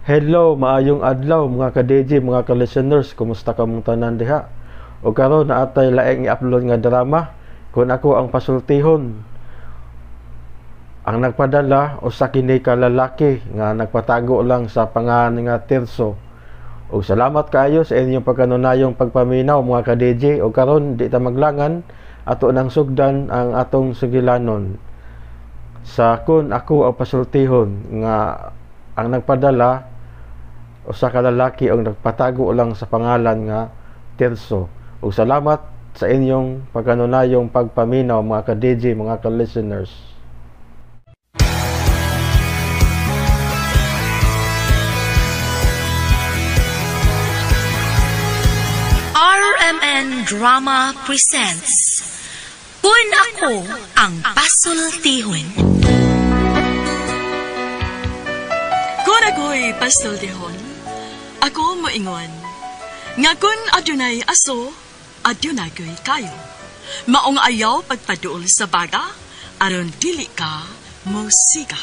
Hello, maayong adlaw mga ka-DJ, mga ka-listeners, kumusta ka mong tanan diha? O karon na atay laing i-upload nga drama kung ako ang pasultihon. Ang nagpadala o sa kini ka lalaki nga nagpatago lang sa pangalan nga Tirso. O salamat kaayo sa inyong pagkanunayong pagpaminaw mga ka-DJ. O karon di ta maglangan ato nang sugdan ang atong sugilanon. Sa kun ako ang pasultihon nga ang nagpadala o sa kalalaki ang nagpatago lang sa pangalan nga Tirso. O salamat sa inyong pagkanunayong pagpaminaw mga ka-DJ, mga ka-listeners. RMN Drama presents Kun Ako ang Pasultihon. Kun ako'y pasultihon, ako moingon, nga kun adunay aso, adunay ko'y kayo. Maong ayaw pagpaduol sa baga, aron dili ka musika.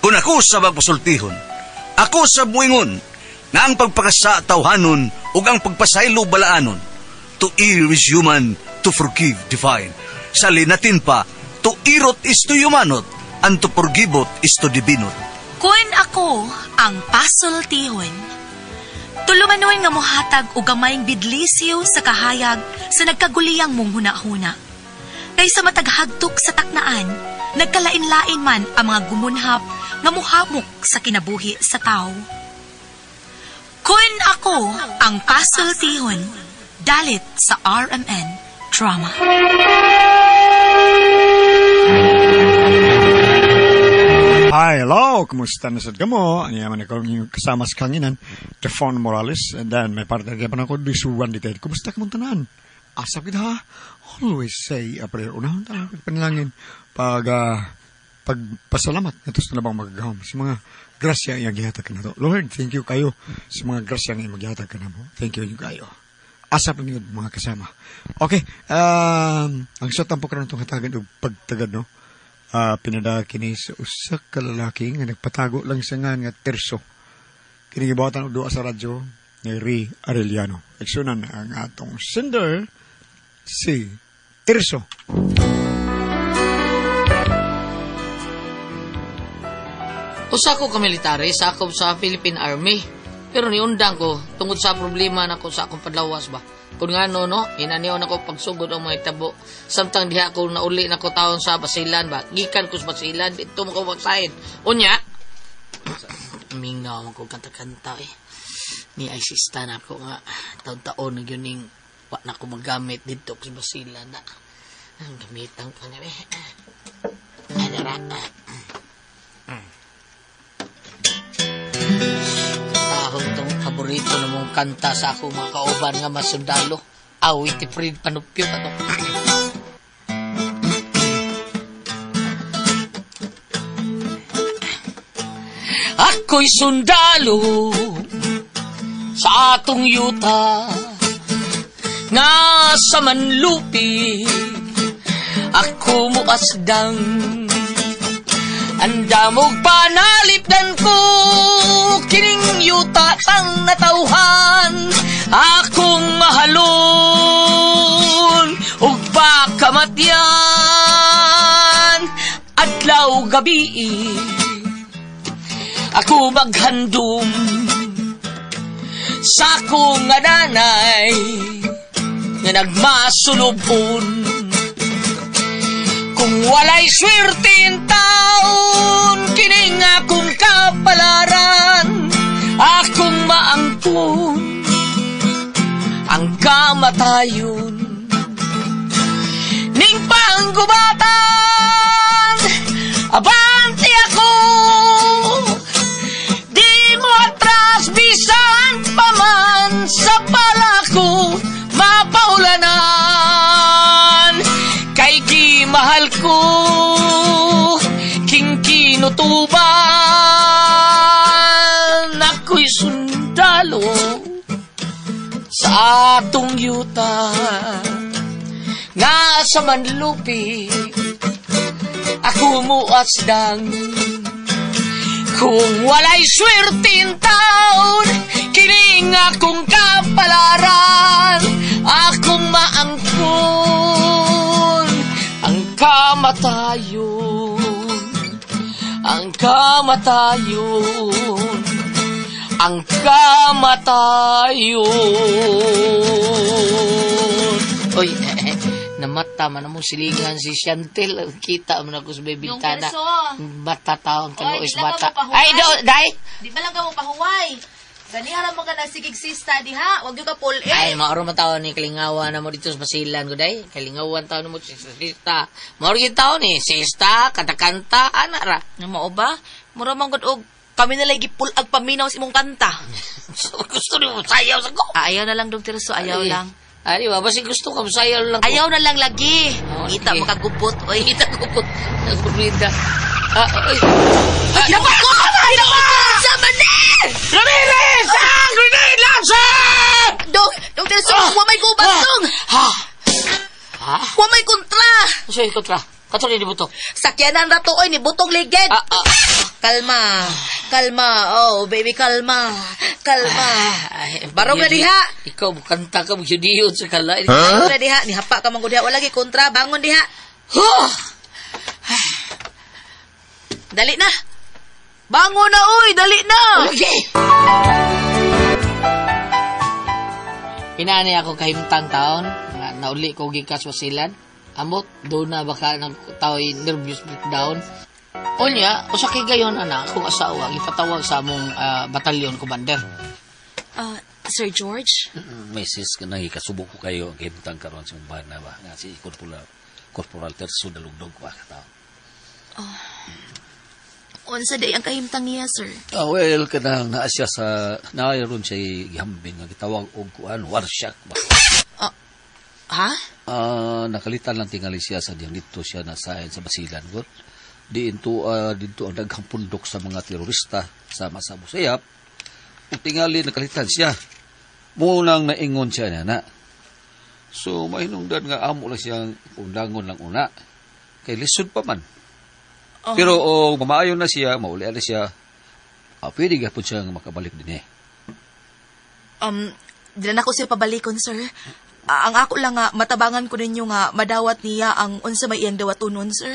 Kung ako sa magpasultihon, ako sa muingon, nga ang pagpakasa tawhanon ug ang pagpasaylo balaanon. To err is human, to forgive divine. Sa linatin pa, to irot is to humanot, and to forgivot is to divinot. Kun ako ang pasultihon, tulumanon nga mohatag o gamayng bidlisyo sa kahayag sa nagkaguliyang mong huna-huna. Kaysa mataghagtok sa taknaan, nagkalain-lain man ang mga gumunhap nga muhamok sa kinabuhi sa tao. Kun ako ang pasultihon, dalit sa RMN Drama. Hi, hello! Kumusta na sad kamo? Ano yaman ako yung kasama sa kanginan, Jefon Morales, and then may partner kaya pa na ako, Disuwan Detail. Kumusta ka mong tanan? Asap kita ha? Always say a prayer. Unahon tayo, panalangin. Pagpasalamat, ito sa nabang magagawam. Sa mga grasya yung gihatag ka na to. Lord, thank you kayo sa mga grasya yung maghihatag ka na mo. Thank you kayo. Asap lang yun, mga kasama. Okay, ang sotang po ka na itong hatagan o pagtagad, no? Pinada kini sa usak ka lalaki nga nagpatago lang sa nga Tirso. Kinigibawatan og duwa sa radyo ni Ray Arellano. Eksunan ang atong sender si Tirso. Usa ko ka military, sakop sa Philippine Army. Pero niundang ko tungod sa problema nako sa akong padlawas ba. Kung nga no, inaniw na ko pagsugod ang mga tabo. Samtang diha ko nauli na ko taon sa Basilan ba. Gikan ko sa Basilan, dito mo ko magsahin. Unya, mingaw ko kanta-kanta eh. Ni asista na ko nga, taon-taon na yun yung wak na ko magamit dito sa Basilan na. Ang gamitan ko na eh. Adara. Tahong tong paborito na mong kanta sa ako mga kauban nga masundalo. Awit ti Fred Panupyo ka to. Ako'y sundalo sa atong yuta nga sa manlupi ako mo asdang andamog panalipdan ko kining yuta tang natauhan akong mahalon ug baka matyan adlaw gabi ako maghandom sa akong nanay nga nagmasulubon kung walay swerte in taon kining akong kapalaran akong maangkon ang kamatayon ning panggubatan abanti ako di mo atras bisan paman sa palako mapaulanan kay mahal ko king kinutuban ako'y sundalo sa atong yuta nga sa manlupi ako mo asdang Kung walay swerteng taon, kining akong kapalaran, akong maangkon ang kamatayon, ang kamatayon, ang kamatayon. Oy, namata man mo silingan si Chantel. Kita mo na ko sa bibintana. Bata taon ka mo is bata. Ay, dai! Di ba lang ka mo pahuway? Ganihara mo ka nagsigig sista diha. Huwag yung ka pull in. Ay, maoro man taon ni kalingawan na mo dito sa basilan ko, dai. Kalingawan taon na mo si sista. Maoro yung taon ni sista, kanta-kanta, anak ra. Mao ba? Mura man gud og kami na lagi pull ag paminaw sa imong kanta. Gusto niyo sayaw sa ko? Ayaw na lang, Dr. So, ayaw lang. Ay, ba, basi gusto ka, sayaw lang ko. Ayaw na lang lagi. Oh, Kita sige. makagupot. Oy, Kita ko po. Nagpumida. Ay. Napak ko! Sa mani! Ramirez! Grenade launcher! Dr. So, huwag may gubat dong! Ha? Ha? Huwag may kontra! Sige, kontra. Katuloy ni Butok. Sakyanan rato oy ni butong ligid. Kalma. Kalma. Oh, baby, kalma. Kalma. Barong na diha. Ikaw, kanta ka mo yun sa kalay. Barong na diha. Nihapa ka mong diha. Wala gi kontra. Bangon diha. Dali na. Bangon na, oy. Dali na. Okay. Inaani ako kahimtang taon. Nauli ko gikas wasilan. Amot, doon na baka ng tao'y nervous breakdown. Unya, usa kay gayon anak, akong asawa, ipatawag sa among batalyon commander. Sir George? Mrs. ka nang ikasubok ko kayo ang kahimtang karon sa bahan na ba? Nga si Corporal Terso Dalugdog ba katao? Unsa day ang kahimtang niya, sir? Well, kanang naa siya sa naayon siya gihambing nga gitawag og kuan warsyak ba? Ha? Nakalitan lang tingali siya sa diyang dito siya nasahin sa basilan god. Dito ang daghang pundok sa mga terorista sama sa Busayap. Ug tingali nakalitan siya. Munang naingon siya na. So mahinungdan nga amo lang siyang undangon lang una. Kay lisod pa man. Pero mamaayon na siya, mauli na siya. Pwede gapon siyang makabalik din eh. Di na ako siya pabalikon, sir. Ang ako lang nga, matabangan ko ninyo nga madawat niya ang unsa may iyang dawatunon, sir.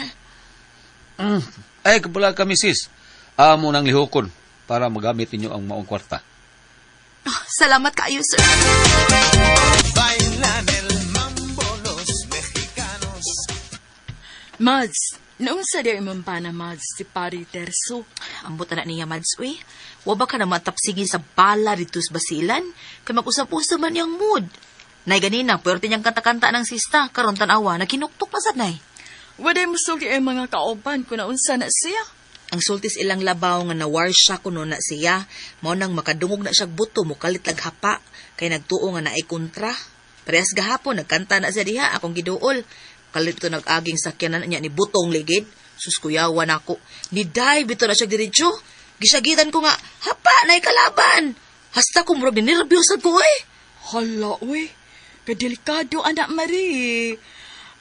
Ay, kapula kami sis. Amo nang lihokon para magamit ninyo ang maong kwarta. Salamat kayo, sir. Mads, noong sa di imong pa na Mads, si Pari Terso. Ambot na niya, Mads, uy. Waba ka na matapsigi sa bala dito sa basilan. Kaya mag-usap-usap man yung mood. Nay ganina, pwerte niyang kanta-kanta ng sista. Karon tanawa, nakinuktok pa sad, nay. Waday mo sulti ay mga kauban kung naunsa na siya. Ang sultis ilang labaw nga nawar siya kuno na siya. Mao nang makadungog na siya buto, mukalit lag hapa. Kay nagtuo nga naay kontra. Parehas gahapon, nagkanta na siya diha, akong giduol. Kalit ito nag-aging sakyanan niya ni Butong Ligid. Suskuyawan ako. Ni Day, bito na siya diretso. Gisagitan ko nga, hapa, naay kalaban. Hasta ko murag ni nervyos ako eh. Hala, uy. Kadelikado, anak Marie.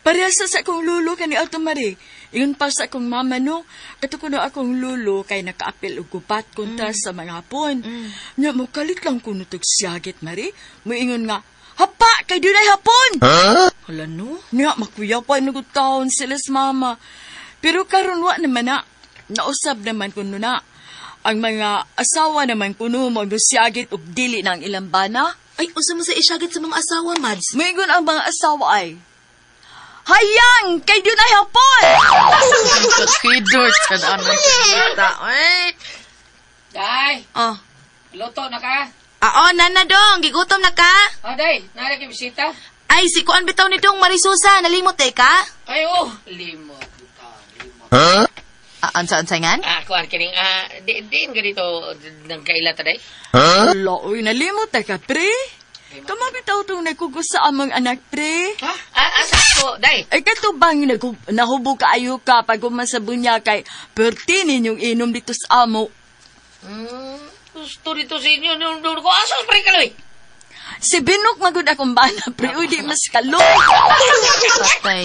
Parehas sa akong lulo kani Alto Marie. Iyon pa sa akong mama, no? Kato ko na akong lulo kay nakaapil og gubat kontra sa mga hapon. Nya mo kalit lang kuno tog siyagit, Marie. Moingon nga, hapa, kay dunay hapon! Hala no? Nya, makuya pa nagutaon sila sa mama. Pero karon wa naman na. Nausab naman kuno na. Ang mga asawa naman kuno mo siyagit og dili ng ilang bana. Ay, usa mo sa isyagit sa mga asawa, Mads. Mayroon ang mga asawa ay, hayang! Kay doon ay hapon! Kidor ka na nakikita. Ay! Day, Oh. luto na ka? Nana dong. Gigutom na ka? Day, nara kay bisita? Ay, si Kuan bitaw ni dong Marisusa. Nalimot eh ka? Ay, limot. Ansa ngan? Kuan kining, diin ka dito, nagkailata, day? Hala, uy, nalimot ka, pre. Kamabitaw itong nagkugos sa amang anak, pre. Ha? Asa ko, day? Ay, katubang nahubog kaayo ka pag umasabu niya kay perti ninyong inom dito sa amo. Gusto dito sa inyo, nung ko, asal pre kaloy? Si Binok magod akong bana, pre. Uy, di mas kalo. Patay.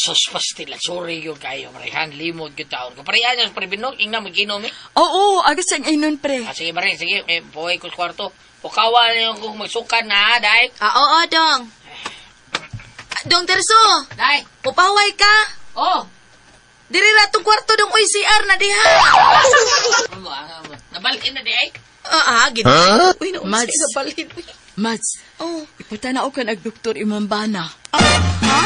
Sus, pastila. Sorry yung kayo, parehan. Limod yung taon ko. Parehan yung prebinog. Ingna, mag-inom eh. Oo, agad siyang inon, pre. Sige, pare. Sige, buhay ko sa kwarto. Pukawa na yung kung magsukan na, Day. Oo, Dong. Dong Terso, Day. pupaway ka. Oh. Diri ra tong kwarto dong uy CR na diha. Nabalhin na, Day. Gino. Uy, naunsa Mads. nabalhin. Mads, Oh. ipatanaw ka nag-doktor Imambana. Ha?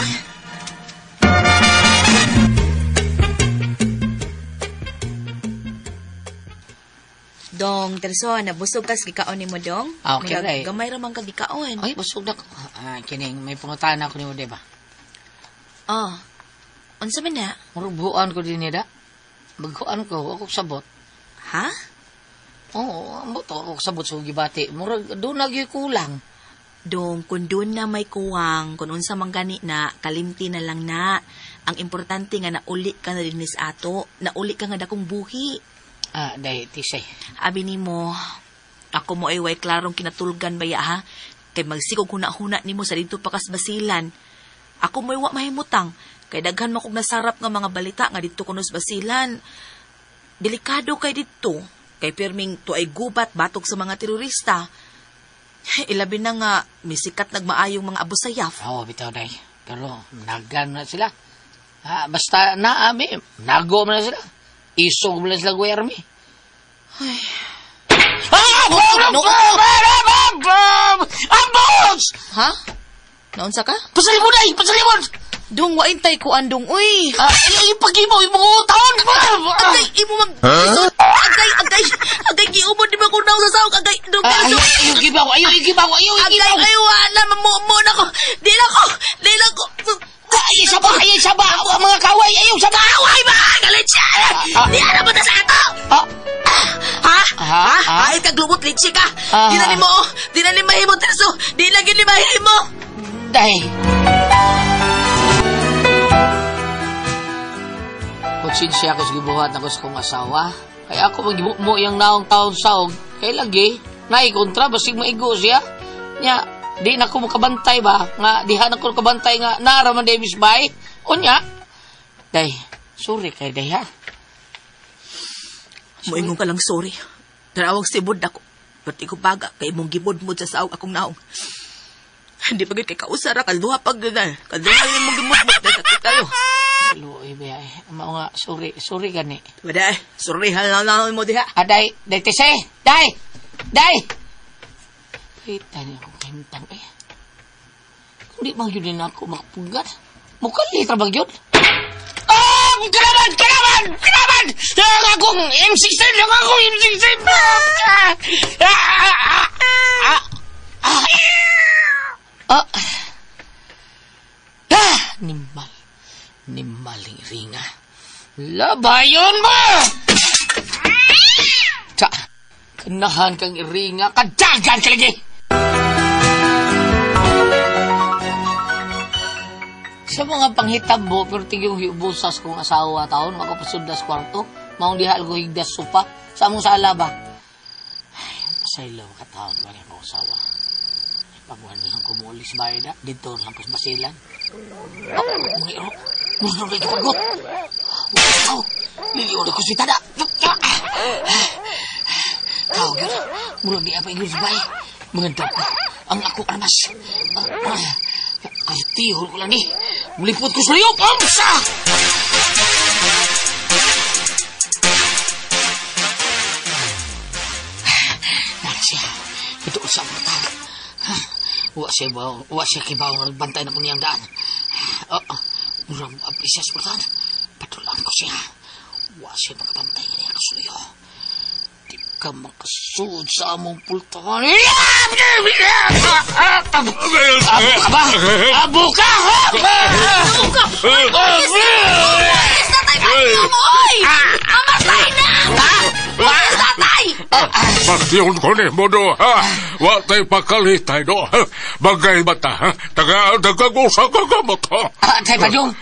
Dong, Terso, nabusog kas gikaon ni mo, Dong? Okay, right. Gamay ramang ka gikaon. Ay, busog na ko. Kining, may pangutan ako ni mo, diba? Oh. Unsa man na? Marubuan ko din nida. Magkuan ko, ako sabot. Ha? Oo, ambot ako sabot sa gibati. Murag, doon nagyoy kulang. Dong, kung doon na may kuwang, kung unsa man gani na, kalimti na lang na. Ang importante nga nauli ka na dinis ato, nauli ka nga dakong buhi. Day, tisay. Abi ni mo, ako mo ay way klarong kinatulgan baya ha? Kay magsikog huna-huna ni mo sa dito pakas basilan. Ako mo ay wa mahimutang, kay daghan mo kong nasarap nga mga balita nga dito kunos basilan. Delikado kay dito, kay pirming to ay gubat batok sa mga terorista. Ilabi na nga, misikat nagmaayong mga abusayaf. Oo, bitaw, Day. Pero, nagan na sila. Basta naami, nago mo na sila. Isog mo na sila, Guillermo. Ay. Ambos! Ha? Naunsa ka? Pasalimod, Day! Pasalimod! Dong, waintay ko andong, uy! Ipag-ibo, ibang taon! Agay, imo mag... Agay, giumod di ba kung naong sasawag? Agay, dong, Ayaw igibaw! Agay, wala, mamumo na ko! Di lang ko! Ayaw saba! Mga kaway, ayaw saba! Kaway ba? Galit siya! Di ara ba ta sa ato? Ha? Ay, kaglubot litsi ka! Di na ni mahimo, Terso! Di lagi ni mahimo! Day! Konsinsya ako sa gibuhat na ko sa kong asawa. Kaya ako mag-ibuk mo yung naong taon saog. Kaya lagi, naikontra, basig maigo siya. Nya, di na ko makabantay ba? Nga, dihan ako makabantay nga, naaraman Davis Bay. O nya, Day, sorry kay Day ha. Moingon ka lang sorry. Tarawag sibod ako. Pati ko baga, kay mong gibod-mod sa saog akong naong. Hindi pagod kay kausara, kalduha pag na. Kalduha yung mong gimod-mod. Dati kayo. Luoy ba eh. Mao nga, sorry gani. Waday, sorry halalaw mo diha. Day, tise! Day! Kita niya akong kahintang eh. Kung di bang yun din ako makapugat, mukhang litra bang yun? Kalaban! Akong M16! Nimaling ringa. Labayon mo! Kanahan kang iringa, kadagan ka lagi! Sa mga panghitabo, pero tigyung hiubusas kong asawa taon, makapasundas kwarto, maong dihal ko higdas supa, sa among sala ba? Ay, pasaylaw ka taon, wala ko asawa. Pagwan nilang kumulis bayad, dito lang po basilan. Mga iro, musto na ipagot. Wow, liliw na kusita na. Kau gila, mula di apa ingin sebay. Mengendap ang aku armas. Kayu tihul ko lang ni. Meliput ko sa liyok. Amsa! Nagsya, ito sa portal. Wa siya kibaw ng bantay na puniyang daan. Murang abisya sa portal. Patulang ko siya. Wa siya makabantay nga niya kasuliyo. Di ka makasud sa among pultahan. Abo ka! Yes, tatay, bakit mo, oy! Mamatay na! Yes, tatay! Bakyon ko ni mo do, ha? Watay pakalitay do. Bagay bata, ha? Tagagusa ka gamot, ha? Tay Padyong,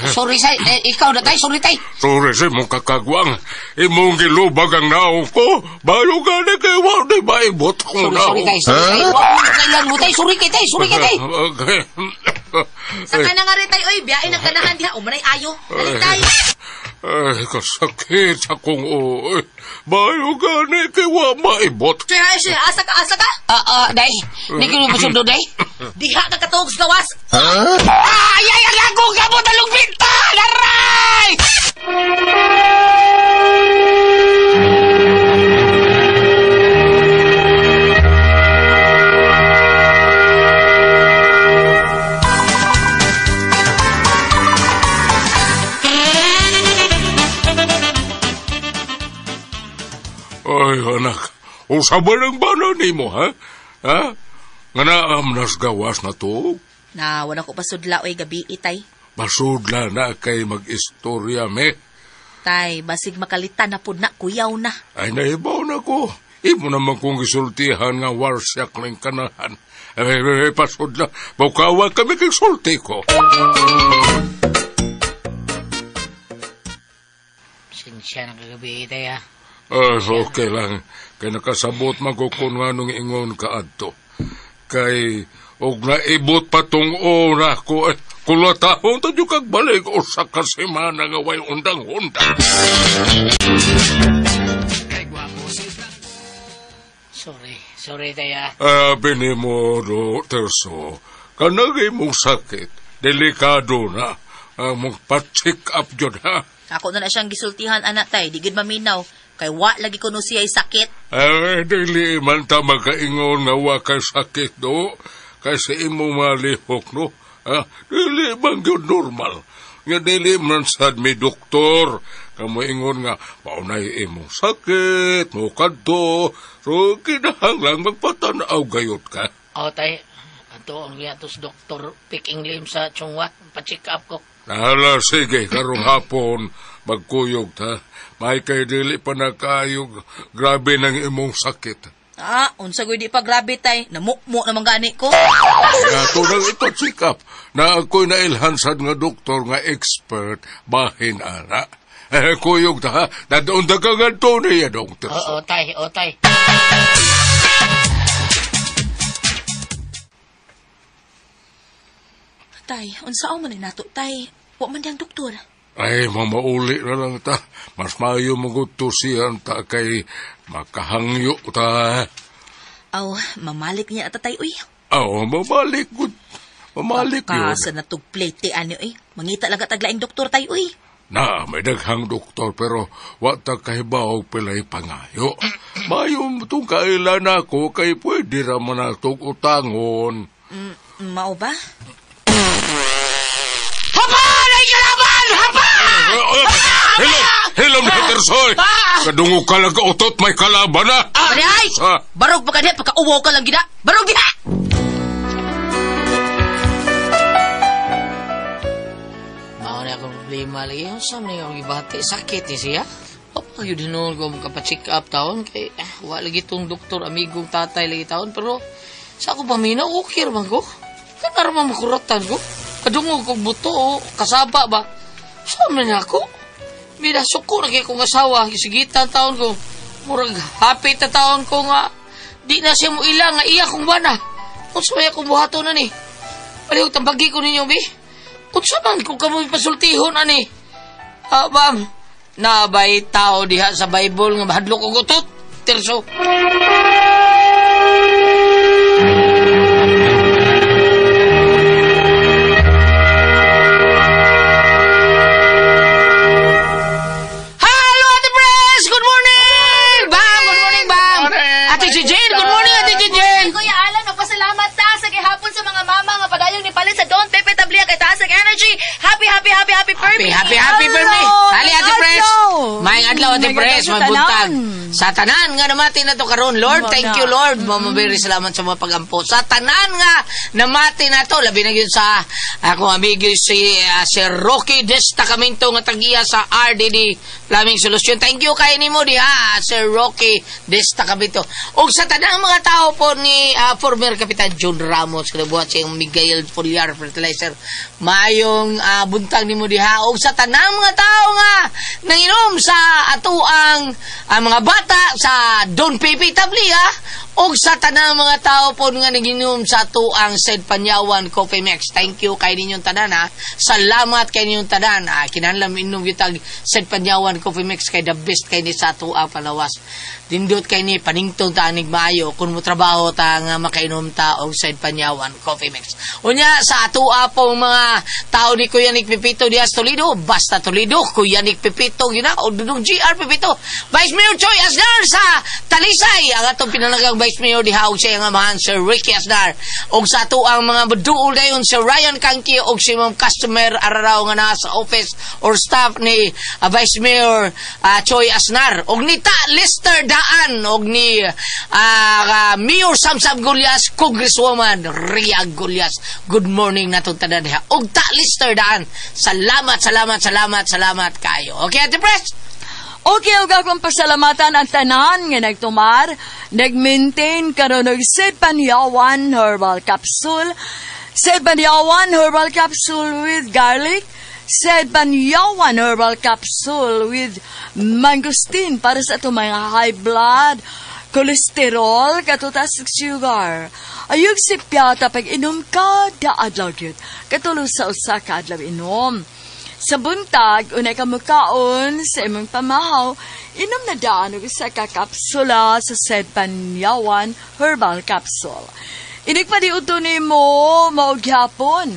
sorry say, ikaw na tay, sorry tay. Sorry si mong kakagwang. Imong gilubag ang naong ko. Bayo ka na kay di ba ibot ko Sorry tay, sorry tay. Kailan mo tay, sorry kay tay. Okay. Sa ka na nga rin tayo, oy, biyain ang ganahan diha, umanay ayo. Dali tayo. Ay, kasakit sa kong oy. Bayo gani kay wa maibot. Siya, asa ka? Day, di ko mo sundo, day. Diha ka katuog sa gawas. Ay, ako ka mo talong binta! Aray! Ay, anak, usa ba ng bana nimo, ha? Ha? Nga naam nas gawas na to? Na, wala ko pasudla oy gabi itay. Basudla na kay mag-istorya, me. Tay, basig makalitan na pud na, kuyaw na. Ay, naibaw na ko. Imo naman kong gisultihan nga warsyak ng kanahan. Ay, pasudla. Bukawa kami kay sulti ko. Sinsya na kagabi itay, ha? Okay lang. Kay nakasabot magkukun nga nung ingon ka adto. Kay, og naibot pa tong ora ko, kulatahon tayo kagbalik o sa kasimana nga way undang-undang. Sorry tayo. Bini mo, Terso, kanagay mong sakit, delikado na. Mong pa-check up yun, ha? Ako na siyang gisultihan, anak tay, di gid maminaw. Kay wa lagi ko no siya'y sakit. Dili man ta makaingon nga wa kay sakit, do. Kasi imo malihok, no? Dili bang yun normal? Nga dili man sad may doktor. Kamu ingon nga, paunay imong sakit, mo kadto. So, kinahanglang magpatanaw gayot ka. Tay, ato ang yatos doktor picking lim sa chungwa, pa-check up ko. Hala, sige, karong hapon, magkuyog ta. May kay dili pa na kayog, grabe ng imong sakit. Unsa goy di pa grabe tay, namukmo naman gani ko. Kaya ito nang ipa-check up, na ako'y nailhansad nga doktor nga expert, bahin ana. Kuyog ta ha, na doon ka nga to niya, doktor. Oo, tay. Tay, unsa man ni nato tay? Wa man diyang doktor. Ay, mamauli na lang ta. Mas mayo maguto siyan ta kay makahangyo ta. Mamalik niya ata tay, uy. Mamalik good. Mamalik yun. Kasa na tog plate ani, uy. Mangita lang kataglaing doktor tay, uy. Na, may daghang doktor pero wata kahibaw pilay pangayo. Mayo itong kailan ako kay pwede raman na itong utangon. Mao ba? Hello, Mr. Soy! Kadungo ka lang kautot, may kalaban na! Ay! Barog pa ka diha, pagka-uwaw ka lang gina! Barog diha! Mauna akong problema lagi. Yung saan na yung ibati, sakit ni siya. Yun din noon ko magka-check up taon. Kay, wala lagi itong doktor, amigong tatay lagi taon. Pero, sa ako paminaw, okay naman ko. Kanar man makuratan ko. Kadungog kong buto o kasaba ba? Saan na ako? Minasok ko na kaya kong asawa. Isigitan taon ko. Murag hapit na taon ko nga. Di na siya mo ilang nga iya kong bana. Kung sabay akong buhato na ni. Palihog tambagi ko ninyo, bi. Kung saan kung kamoy pasultihon, ani. Ma'am, nabay tao diha sa Bible nga mahadlok ko gutot. Terso. Si Jane, good morning, Ate Jane. Kuya Alan, magpasalamat ta sa gihapon sa mga mama nga padayong ni palit sa Don Pepe Tablia kay taas ang energy. Happy birthday. Happy birthday. Hali, Ate Pres. Maayong adlaw, Ate Pres. Mabuntag. Sa tanan nga namati na to karon, Lord. Thank you, Lord. Mamabiri salamat sa mga pagampo. Sa tanan nga namati na to, labi na yun sa akong amigo si Sir Rocky Destacamento nga tagiya sa RDD Plumbing Solution. Thank you kay ni mo diha, Sir Rocky Destacamento. O sa tanang mga tao po ni former Kapitan John Ramos, kinabuhat siyang Miguel Foliar Fertilizer. Maayong buntag nimo diha og sa tanang mga tao nga nanginom sa atuang mga bata sa Don Pepe Tablia og sa tanang mga tao po nga naginom sa atuang Said Panyawan Coffee Mix. Thank you kay ninyong tanan ha. Salamat kay ninyong tanan. Kinahanglan inom gyud Said Panyawan Coffee Mix kay the best kay ni sa atuang palawas. Dindot kay ni paningtong ta anig maayo kun mo trabaho ta nga makainom ta og Said Panyawan Coffee Mix. Unya sa atua po mga tao ni Kuya Nick Pipito dias Toledo, basta Toledo, Kuya Nick Pipito gina og dudong GR Pipito. Vice Mayor Choi Asnar sa Talisay ang atong pinalagang Vice Mayor diha og siya nga mahan Sir Ricky Asnar og sa atuang mga baduol dayon si Ryan Kanki og si Ma'am Customer araraw nga nasa office or staff ni Vice Mayor Choi Asnar og ni Ta Lester Daan og ni Mayor Samsam Gulyas, Congresswoman Ria Gulyas. Good morning natong tanan diha og Ta Lester Daan. Salamat kayo. Okay, Ate Pres? Okay, og akong pasalamatan ang tanan nga nagtumar, nag-maintain karon og Said Panyawan Herbal Capsule, Said Panyawan Herbal Capsule with garlic, Said Panyawan Herbal Capsule with mangosteen para sa itong mga high blood, cholesterol, katutas sugar. Ayog si piyata pag inom kada adlaw gyud, katulong sa usa ka adlaw inom. Sa buntag, unay ka mukaon sa imong pamahaw, inom na daan og isa ka kapsula sa Said Panyawan Herbal Capsule. Inig pa diuto nimo mao gyapon.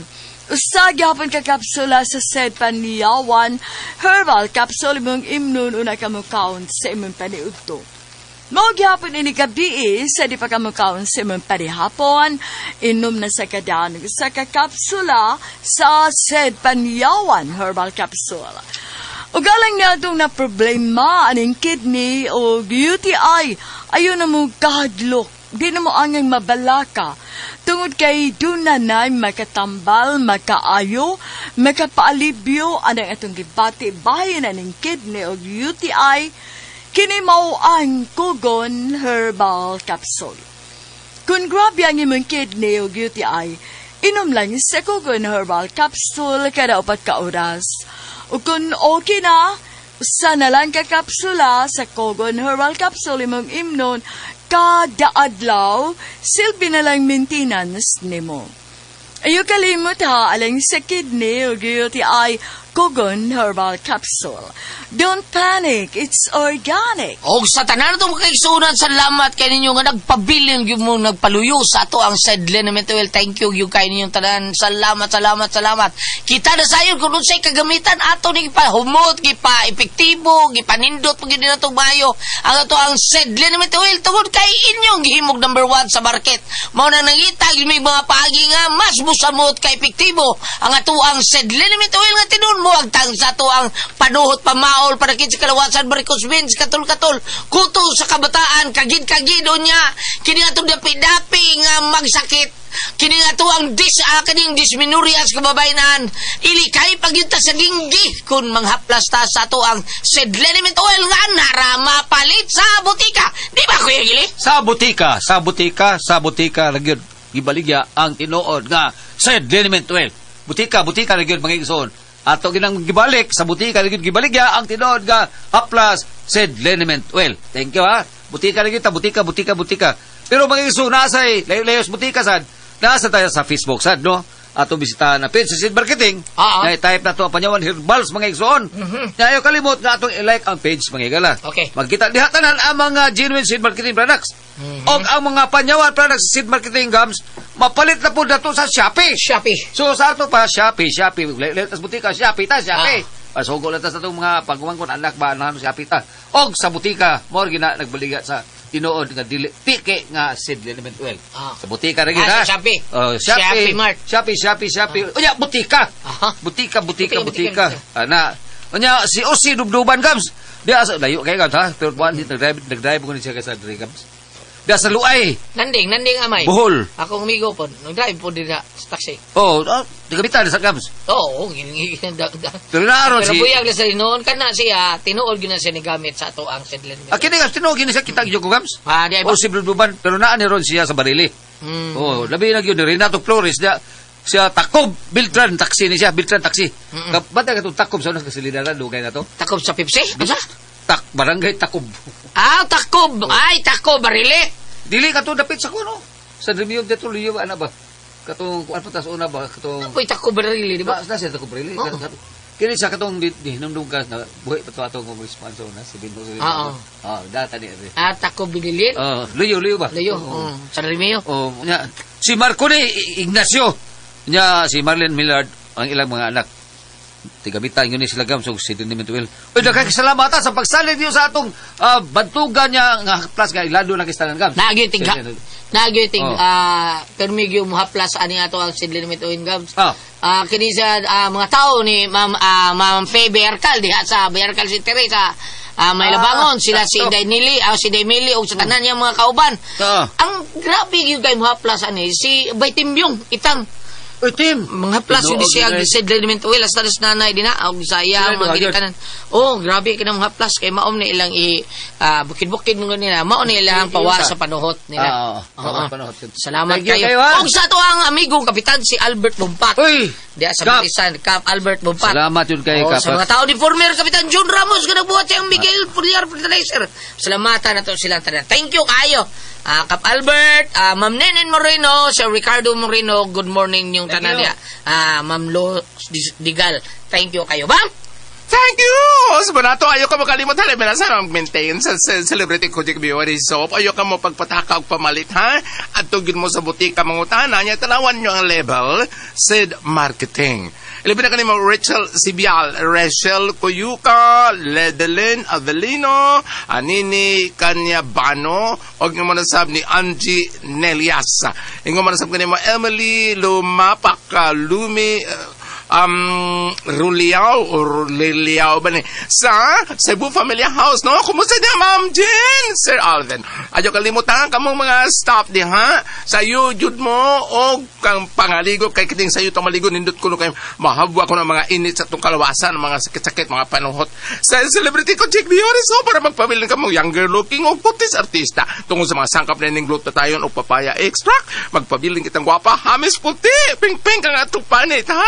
Usa gyapon ka kapsula sa Said Panyawan Herbal Capsule imong imnon unay ka mukaon sa imong paniudto. Mao gyapon ini gabi sa di pa ka mukaon sa imong panihapon, inom na sa kadaan sa kapsula sa Said Panyawan Herbal Capsule. O galang na itong na problema aning kidney o UTI, ayaw na mo kahadlok, di na mo angang mabalaka. Tungod kay dunanay makatambal, makaayo, makapaalibyo anang atong gibati bahin aning kidney o UTI, kini mao ang Kugon Herbal Capsule. Kung grabe ang imong kidney o UTI, inom lang sa Kugon Herbal Capsule kada 4 ka oras. O kung okay na, usa na lang ka kapsula sa Kugon Herbal Capsule imong imnon kada adlaw, silbi na lang maintenance nimo. Ayaw kalimot ha, alang sa kidney o UTI, Kugon Herbal Capsule. Don't panic, it's organic. Og sa tanan itong kaigsunan, salamat kay ninyo nga nagpabilin yung mo nagpaluyo sa ato ang Said Liniment Oil. Thank you yung kay ninyong tanan. Salamat. Kita na sayon kung unsay kagamitan ato ni humot, gipa epektibo, gipanindot pag na itong mayo. Ang ato ang Said Liniment Oil tungod kay inyong gihimog number 1 sa market. Mao na nangitag may mga paagi nga mas musamot kay epektibo. Ang ato ang Said Liniment Oil nga tinon mo agtang sa ato ang panuhot pamaol para kinsa kalawasan barikos beans katol kuto sa kabataan kagid unya kini atong dapi-dapi nga magsakit kini ato ang kaning dysmenorias kababayan ilikay pagyunta sa ginggi kun manghaplas ta sa ato ang Said Liniment Oil nga narama palit sa butika, di ba Kuya Gili? Sa butika nagyud gibaligya ang tinuod nga Said Liniment Oil. Butika nagyud mga igsoon. Ato ginang gibalik sa butika gyud gibaligya ang tinuod nga Haplas Said Liniment Oil. Thank you ha. Butika gyud ta butika. Pero mga iso nasay layos butika sad. Nasa tayo sa Facebook sad no. Ato bisitahan na page sa Seed Marketing. Na type na to ang Panyawan Herbals mga igsoon. Ayo kalimot nga atong i-like ang page mga igala. Okay. Magkita diha tanan ang mga genuine Seed Marketing products. Og ang mga Panyawan products sa Seed Marketing gums mapalit na po dato sa Shopee. So sa ato pa Shopee. Letas butika Shopee. Pasugo letas atong mga pagumangkon anak ba nang Shopee ta. Og sa butika mo gina nagbaliga sa tinuod nga dili pike nga Said Liniment Oil. Sa butika ra gyud ha. Sa Shopee. Shopee Mart. Shopee. Unya butika. Butika. Ana. Unya si Osi dubduban gams. Dia layo kay gams ha. Pero buwan nagdrive ko ni siya sa gams. Dia sa Luay. Nanding amay. Bohol. Akong amigo po, nag-drive po dira sa taxi. Nagamitan sa gams. Pero naaron Pero buyag na sa noon kana siya tinuod gyud na siya ni gamit sa ato ang Said Liniment. Kini gams tinuod gyud siya kita gyud ko gams. Di ba? O si dubduban pero naa ni ron siya sa barili. Labi na gyud ni Renato Flores dia siya takob Beltran taxi ni siya Beltran taxi. Bata ka to takob sa una kasilinaran dugay na to. Takob sa Pepsi? Asa? Barangay takob. Takob. Ay, takob, barili. Dili ka to dapit sa kuno. Sa Review of Petroleum ana ba? Katong kuan pa ta sa una ba katong Apoy takob, barili, di ba? Ba siya takob really. Kini sa katong di hinumdum ka na buhi pa to atong sponsor na si Binto. Oo. Data ni. Takob binilin. Luyo ba? Luyo. Sa Remeo. Nya si Marco ni Ignacio. Nya si Marlene Millard ang ilang mga anak. Tigabitan yun ni sila gam so si Dinimento Will. Uy, nagkakasalamatan sa pagsalig niyo sa atong bantugan niya nga plus nga ilado na kistanan gam. Nagyuting permigyo mo haplas ani ato ang Sidlinimit Oin Gams. Kini sa mga tao ni Ma'am Faye Bercal diha sa Bercal si Teresa. May labangon sila si Dainili si Daimili o sa tanan niya mga kauban. Ang grabe yung kay mo haplas ani si Baytimbyong itang Tim, mga plus yung siya Sidlinimit Oil as talas nanay din na og saya mga ginikanan. Grabe kina mga plus kay maom ni ilang bukid-bukid mo nila mao ni ilang pawa sa panuhot nila. Salamat kayo. Og sa to ang amigong kapitan si Albert Bumpat. Diya sa Marisan Cap Albert Bumpat. Salamat yun kay Cap. Sa mga tao ni former kapitan John Ramos nga nagbuhat siyang Miguel Fuliar Fertilizer. Salamatan nato silang tanan. Thank you kayo. Cap Albert, Ma'am Nenen Moreno, Sir Ricardo Moreno, good morning yung tanan niya. Ma'am Lo Digal, thank you kayo. Bam? Thank you! Sabonato, ayaw ka makalimutan na minasa mag-maintain sa Celebrity Kojic Beauty Soap. Ayaw ka mo pagpataka o pamalit, ha? At tugin mo sa butika mangutana niya, tanawan nyo ang label, Sid Marketing. Ilipin na kanimo Rachel Sibial, Rachel Coyuca, Ledelin Avelino, Anini Canyabano, o yung manasab ni Angie Nelias. Yung manasab kanimo Emily Lumapak, Lumi, Ruliao o Liliao ba ni sa Cebu Family House, no? Kumusta niya, Ma'am Jen? Sir Alvin, ayaw kalimutan kamong mga staff di ha sa iyo jud mo o kang pangaligo kay kiting sa iyo itong maligo nindot ko kay mahabwa ko ng mga init sa itong kalawasan, mga sakit-sakit, mga panuhot sa Celebrity Kojic Beauty Soap para magpabilin ka mong younger looking o putis artista tungkol sa mga sangkap na ining glutathione o papaya extract. Magpabilin kitang gwapa, hamis puti, ping-ping kang atong panit, ha?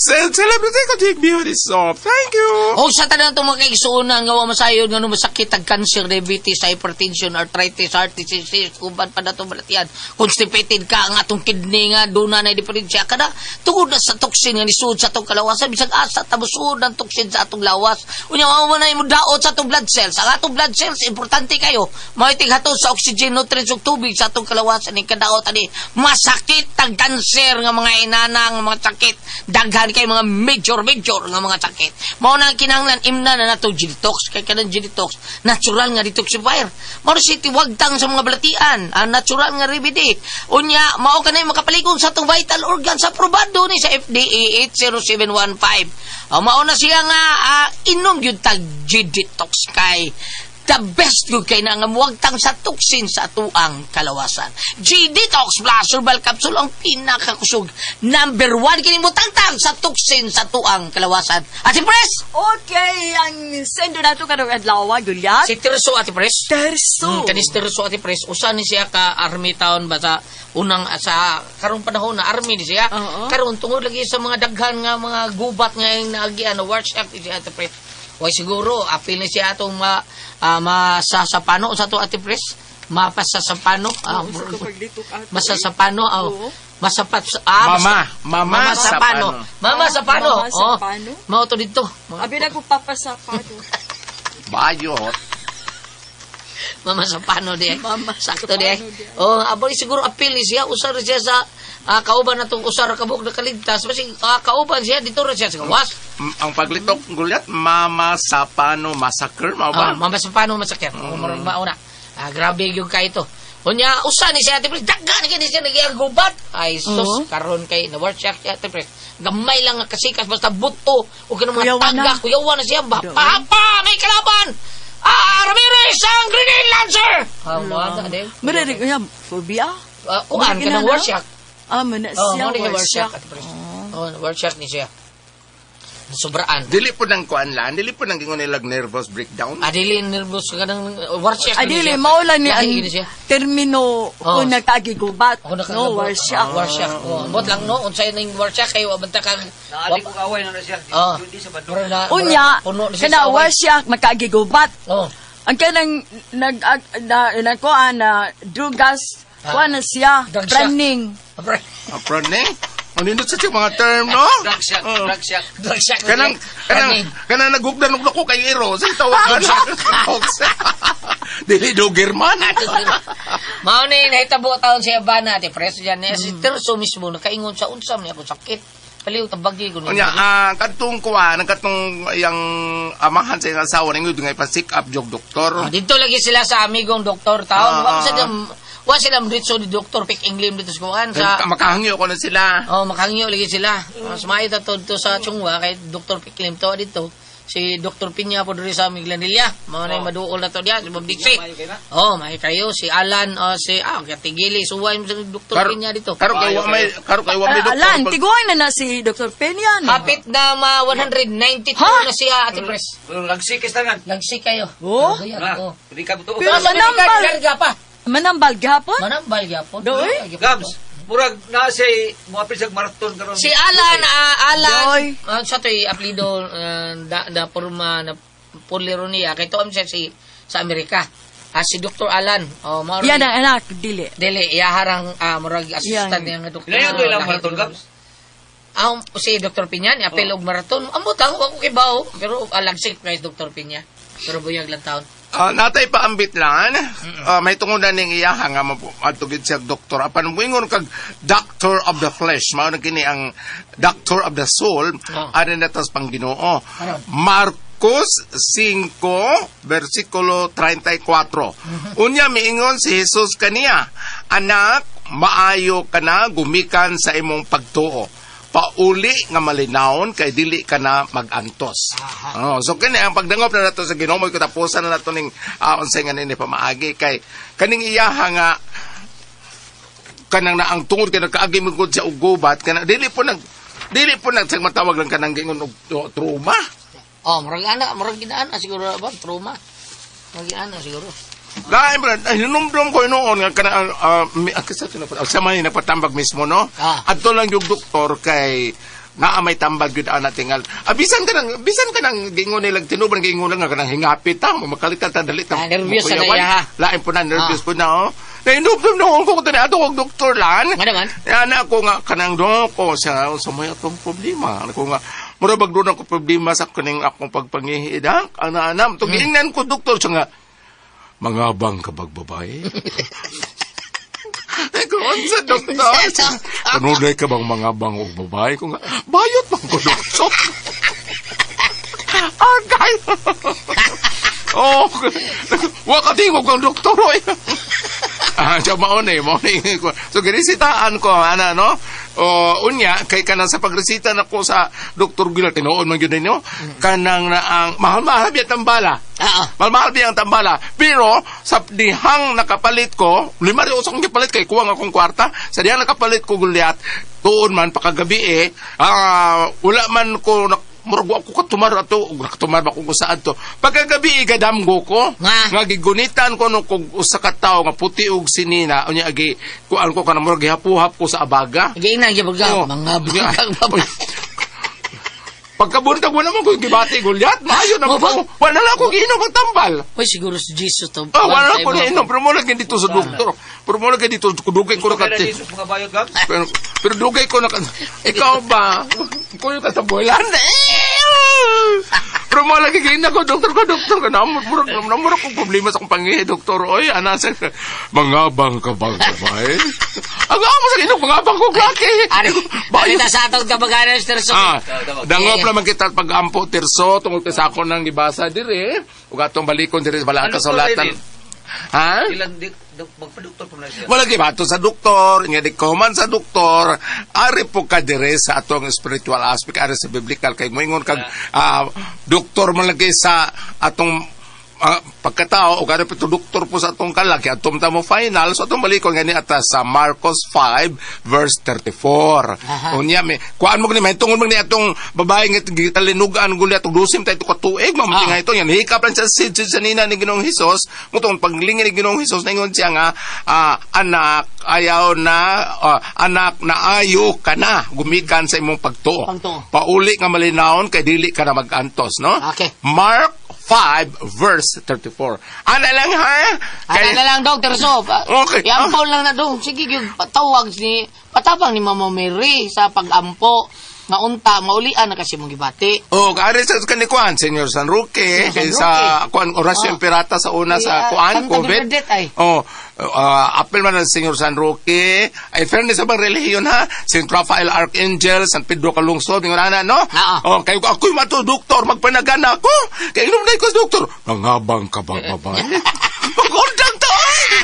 Celebrity Kojic Beauty Soap. Thank you. Sa tanan itong mga kaigsuunan nga masayod nga masakit ang cancer, diabetes, hypertension, arthritis, heart disease, kuban pa na itong balatian. Constipated ka, ang atong kidney nga, doon na diferensya ka na. Tungod na sa toxin nga nisud sa atong kalawasan, bisag asa, tabusod ng toxin sa atong lawas. Unya, mamanay mo daot sa atong blood cells. Ang atong blood cells, importante kayo. Maitig hatod sa oxygen, nutrients, ug tubig sa atong kalawasan. Yung kadaot, masakit ang cancer nga mga inana, nga mga sakit. Daghan kay mga major nga mga sakit. Mao na kinahanglan imna na nato G-detox kay kanang G-detox natural nga detoxifier. Mao si tiwagtang sa mga balatian, natural nga remedy. Unya mao kanay makapaligong sa atong vital organs aprobado ni sa FDA 80715. Mao na siya nga inom gyud tag G-detox kay the best good kay na nga muwagtang sa toxin sa atuang kalawasan. G-Detox Plus Herbal Capsule ang pinakakusog. Number 1 kini mo tangtang sa toxin sa atuang kalawasan. Ate Pres! Okay, ang sendo nato kadong adlaw, Juliet. Si Terso, Ate Pres. Terso. Kanis Terso, Ate Pres. Usa ni siya ka army town ba sa unang sa karong panahon na army ni siya. Karon tungod lagi sa mga daghan nga mga gubat nga yung naagian na workshop ni siya, Ate Pres. Way siguro apil ni siya atong masasapano sa to, Ate Pres. Mapasasapano. Masasapano. Masapat Mama Sapano. Mama Sapano. Mao to dito. Abi na ko papasapano. Bayot. Mama Sapano di. Sakto di. Aboy siguro apil ni siya usar siya sa kauban natong usar kabuk na kaligtas basi kauban siya dito ra siya sa gawas. Ang paglitok gulyat Mama Sapano Massacre mao ba? Mama Sapano Massacre. Mauna. Grabe yung kay ito. Unya usa ni siya Ate Pres daghan kini siya nagiagubat. Ay sus karon kay na workshop siya Ate Pres. Gamay lang nga kasikas basta buto o kanang mga taga kuyawan na siya. Papa may kalaban. Ramirez ang Grenade Lancer. Wala din. Marinig ko yan, phobia? Kuhan ka ng workshop. Mana siya workshop. Workshop ni siya. Sobraan. Dili po ng kuan lan, dili po ng gingon nilag nervous breakdown. Dili nervous ka ng warsyak. Dili, maulan ni ang siya. termino kung nagkagigubat. No, warsyak. Warsyak. Bot lang no, unsay ning warsyak kay wabanta kang Naadi ko away na siya. Hindi sa bando. Unya, kana warsyak makagigubat. Ang kanang nagkuan na drugas, kuan na siya, running. Running? Ang nindot sa mga term, no? Drug shock. Kanang nagugdan ko kay Iro. Sa tawag ko. Dili do German. Mao ni nahitabo taon siya bana ati preso diyan ni si Terso mismo nakaingon sa unsam ni ako sakit. Paliw tabagi ko niya. Katong kuan, katong yang amahan sa iyang asawa ninyo ngay pa sick up jog doktor. Dito lagi sila sa amigong doktor taon. Wa sila mditso ni Dr. Pick Englim dito sa kuan sa makahangyo ko na sila. Makahangyo lagi sila. Sumay ta to sa Chungwa kay Dr. Pick Englim to dito. Si Dr. Pinya po diri sa Miglanilla. Mao na maduol na to diya, si Bob Dixie. May kayo si Alan si katigili suway mo sa Dr. Pinya dito. Karo kay wa may doktor. Alan, tiguan na si Dr. Pinya. Hapit na 192 na siya Ate Pres. Lagsikis tangan. Lagsik kayo. Hindi ka buto. Pero manambal pa. Manambal gapon? Manambal gapon. Gabs, murag na si muapil sa marathon karon. Si Alan sa to'y aplido da porma na polironia kay to siya sa Amerika. Si Dr. Alan. Yan ang anak, dili. Dili, iyaharang murag assistant niya nga doktor. Ngayon to ilang marathon Gabs? Si Dr. Pinya ni apil og marathon. Amo tawo ako kibaw pero alagsik kay Dr. Pinya. Pero buyag lang taon. Natay pa ambit lang. May tungudan ning iyaha nga matugid siya doktor. Apan moingon kag doctor of the flesh. Mao na kini ang doctor of the soul. Ano na tas pang Ginoo. Marcos 5 versikulo 34. Unya miingon si Jesus kaniya, anak, maayo ka na gumikan sa imong pagtuo. Pauli nga malinawon kay dili ka na magantos. So kini ang pagdangop na nato sa Ginoo, katapusan na nato ning unsay nga nini pamaagi kay kaning iyaha nga kanang na ang tungod kay nakaagi mugod sa ugubat kana dili po nag matawag lang kanang gingon og trauma. Murag ginaana siguro ba trauma. Murag ginaana siguro. Lain ba, hinumdum ko noon nga kanang sa may napatambag mismo, no? Adto lang yung doktor kay naamay tambag yun ana tingal. Bisan ka nang gingon nilang tinuban gingon lang nga kanang hingapit ta, makalitan ta dali ta. Nervous na iya. Lain po na nervous po na, hinumdum noon ko tani ato og doktor lan. Manaman. Ana ko nga kanang ko sa may atong problema. Ako nga mura bagdo ko problema sa kaning akong pagpangihida. Ana to giingnan ko doktor sa nga mangabang ka bagbabae. Kung sa doktor, kanunay ka bang mangabang o babae? Kung bayot bang ko doktor? Agay! Wakatingog kang doktor, siya maunay. So, ginisitaan ko, no? Unya, kay kanang sa pagresita na ko sa Dr. Gila, tinoon man yun ninyo, kanang na ang mahal-mahal biya tambala. Mahal-mahal biya ang tambala. Pero, sa dihang nakapalit ko, 5 usong kapalit kay kuwang akong kwarta, sa dihang nakapalit ko gulyat, tuon man, pakagabi wala man ko murag ako katumar ato katumar ba ko saan to pagkagabi igadamgo ko nga gigunitan ko no kog usa ka tawo nga puti og sinina unya agi kuan ko kana murag gihapuhap ko sa abaga giina gibaga mga pagkabuntag mo naman ko gibati gulyat maayo na ko wala na ko giinom og tambal oy siguro si Jesus to wala ko ni inom pero mo lagi dito sa doktor pero mo lagi dito dugay ko na kati pero dugay ko na ikaw ba kuyo ka sa boylan pero mo lagi giina ko doktor ka namuro ko problema sa akong pangihi doktor oy ana sa mangabang ka bang babae aga mo sa inom mangabang ko klake bayo ta sa atong kabaganan Terso dangop lang kita pag-ampo Terso tungod sa ako nang gibasa dire ug atong balikon dire bala ka sulatan ha? Ilan magpa-doktor po na siya? Wala gibato sa doktor, nga di kuman sa doktor, ari po ka dire sa atong spiritual aspect, ari sa biblical, kay moingon kag doktor man lagi sa atong pagkatao o kada pito doktor po sa atong kalaki atom ta mo final so atong balikon gani atas sa Marcos 5 verse 34. Unya me kuan mo ni may tungod mo ni atong babae nga gitalinugan guli atong dusim tay to katuig mamuti nga ito yan hikap lang sa sa nina ni Ginoong Hesus mutong paglingin ni Ginoong Hesus ningon siya nga anak ayaw na anak na ayo ka na gumikan sa imong pagtuo. Pauli nga malinawon kay dili ka na magantos no. Okay. Mark 5 verse 34. Ana lang ha? Ana na lang, Dr. Sof. Okay. Iampol lang na, Dong. Sige, patawag ni, patabang ni Mama Mary sa pag-ampo. Nga unta, maulian na kasi mong gibati. Kari sa kanikuan, Senyor San Roque, sa kuan orasyon pirata sa una sa kuan, COVID. Apel man ng Senyor San Roque, ay fairness sa bang relihiyon ha, St. Raphael Archangel, San Pedro Calungsod, yung ana, no? Kayo ako'y mato, doktor, magpanagana ako. Kaya inom na ikos, doktor. Nangabang ka bang babae? Magundang to!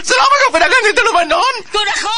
Salamat ang panagan dito naman noon! Kung ako,